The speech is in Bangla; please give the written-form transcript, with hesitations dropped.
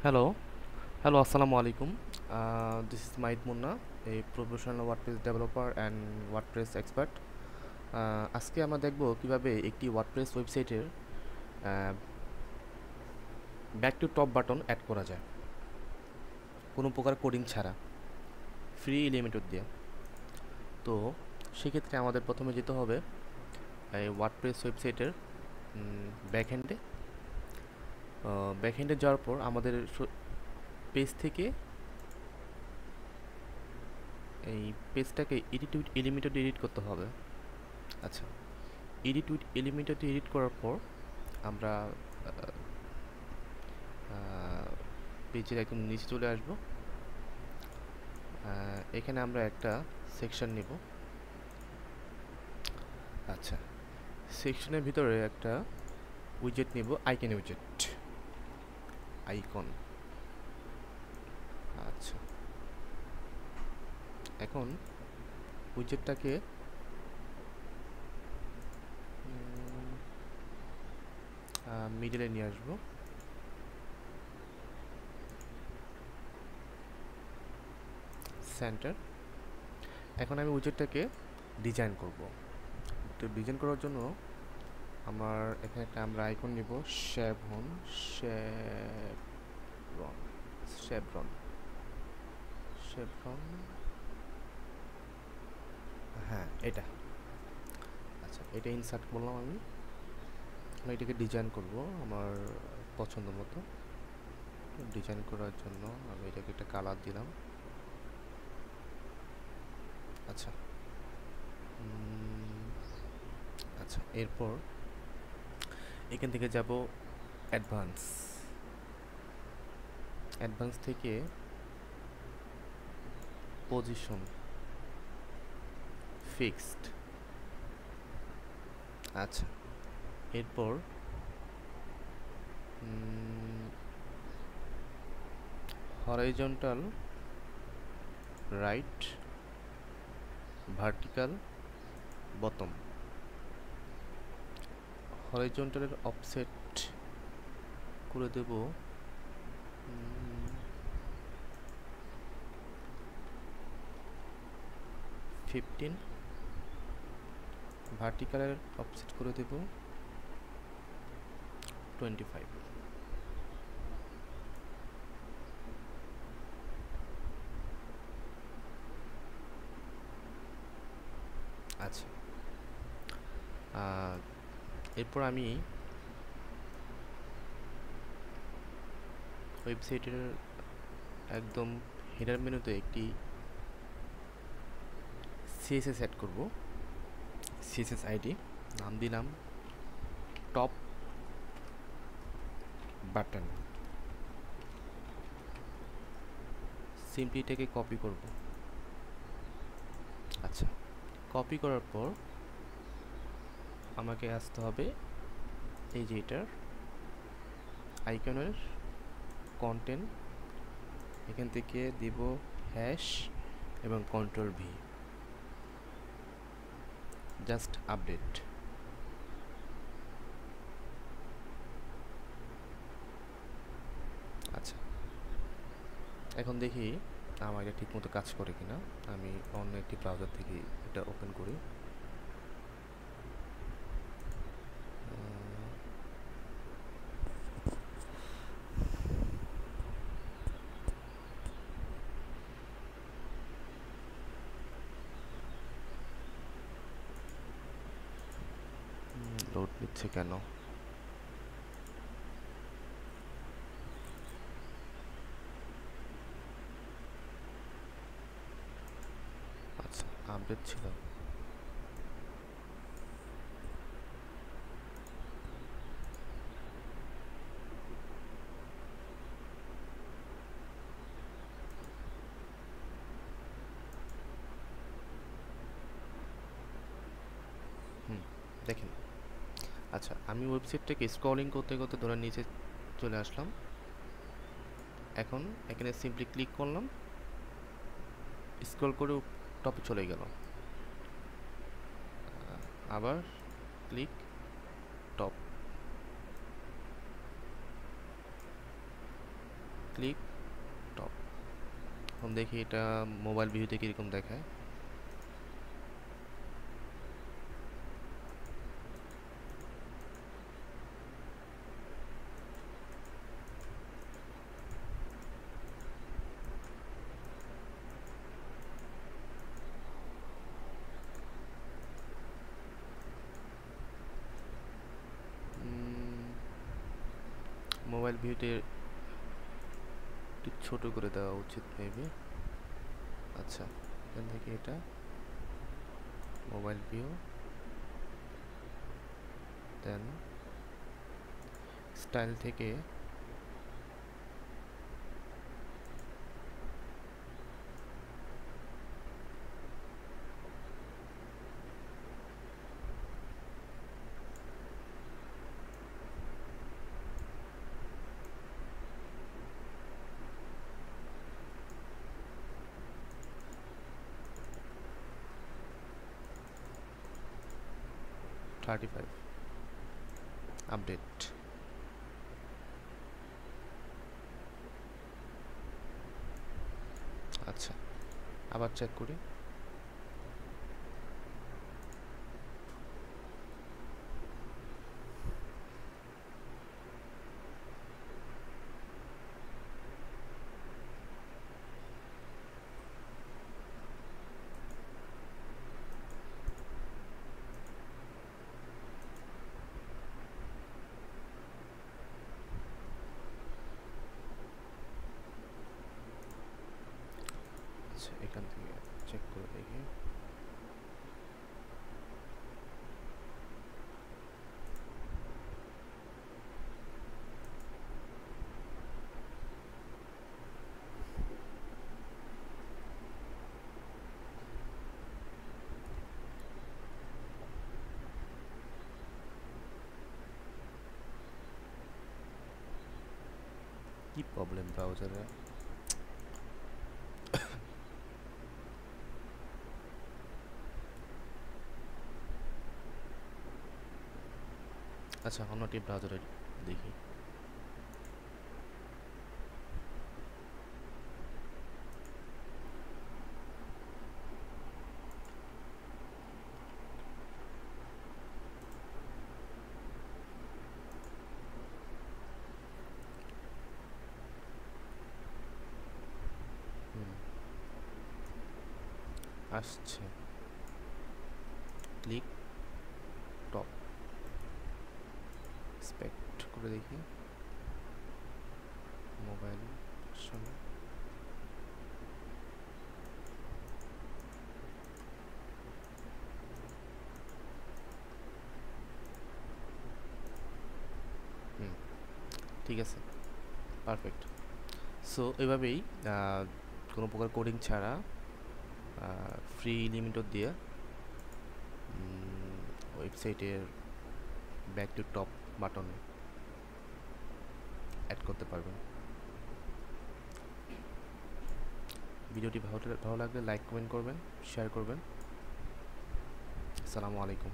হ্যালো, হ্যালো আসসালামু আলাইকুম। This is Mahid Munna, a professional WordPress developer and WordPress expert. আজকে আমরা দেখব কিভাবে একটি WordPress ওয়েবসাইটের back to top button add করা যায় কোনো প্রকার কোডিং ছাড়া, ফ্রি এলিমেন্টর দিয়ে। তো সেক্ষেত্রে আমাদের প্রথমে যেতে হবে এই ওয়ার্ডপ্রেস ওয়েবসাইটের ব্যাকহ্যান্ডে। ব্যাকহ্যান্ডে যাওয়ার পর আমাদের পেজ থেকে এই পেজটাকে এডিট উইথ এলিমেন্টর দিয়ে এডিট করতে হবে। আচ্ছা, এডিট উইথ এলিমেন্টর দিয়ে এডিট করার পর আমরা পেজের একদম নিচে চলে আসব। এখানে আমরা একটা সেকশন নিব। আচ্ছা, সেকশনের ভিতরে একটা উইজেট নিব, আইকন উইজেট, আইকন। আচ্ছা, এখন উইজেটটাকে মিডলে নিয়ে আসবো। সেন্টার। এখন আমি উইজেটটাকে ডিজাইন করব। তো ডিজাইন করার জন্য আমার এখানে একটা আমরা আইকন নিব, শেভরন, শেভরন, শেভরন, শেভরন, হ্যাঁ এটা। আচ্ছা, এটা ইনসার্ট করলাম আমি। আমি এটাকে ডিজাইন করব আমার পছন্দ মতো। ডিজাইন করার জন্য আমি এটাকে একটা কালার দিলাম। আচ্ছা, আচ্ছা, এরপর এখান থেকে যাব অ্যাডভান্স। অ্যাডভান্স থেকে পজিশন, ফিক্সড। আচ্ছা, এরপর হরাইজন্টাল রাইট, ভার্টিক্যাল বটম। হরাইজন্টালের অফসেট করে দেব 15, ভার্টিক্যালের অফসেট করে দেব 25। আচ্ছা, এরপর আমি ওয়েবসাইটের একদম হেডার মেনুতে একটি সিএসএস অ্যাড করব। সিএসএস আইডি নাম দিলাম টপ বাটন। সিম্পলি এটাকে কপি করব। আচ্ছা, কপি করার পর আমাকে আসতে হবে এই যে এটার আইকনের কন্টেন্ট, এখান থেকে দিব হ্যাশ এবং কন্ট্রোল ভি, জাস্ট আপডেট। আচ্ছা, এখন দেখি আমার এটা ঠিকমতো কাজ করে কিনা। আমি অন্য একটি ব্রাউজার থেকে এটা ওপেন করি। লোড নিচ্ছে কেন? আচ্ছা, আপডেট ছিল। দেখেন। আচ্ছা, আমি ওয়েবসাইটটাকে স্ক্রলিং করতে করতে ধরে নিচে চলে আসলাম। এখন এখানে সিম্পলি ক্লিক করলাম, স্ক্রল করে টপে চলে গেল। আবার ক্লিক, টপ। Click top. এখন দেখি এটা মোবাইল ভিউতে কীরকম দেখায়। মোবাইল ভিউতে একটু ছোট করে দেওয়া উচিত মেবি। আচ্ছা, এখান থেকে এটা মোবাইল ভিউ, দেন স্টাইল থেকে আপডেট। আচ্ছা, আবার চেক করি। আচ্ছা, এখান থেকে চেক করে দেখি। কি প্রবলেম ব্রাউজারে? আচ্ছা, অন্যটি ব্রাউজারে দেখি। আসছে, ক্লিক টপ, স্পেক্ট করে দেখি। মোবাইল সঙ্গে ঠিক আছে, পারফেক্ট। সো এভাবেই কোনো প্রকার কোডিং ছাড়া ফ্রি লিমিটর দিয়ে ওয়েবসাইটের back to top button add করতে পারবেন। ভিডিওটি ভালো লাগলে লাইক কমেন্ট করবেন, শেয়ার করবেন। আসসালামু আলাইকুম।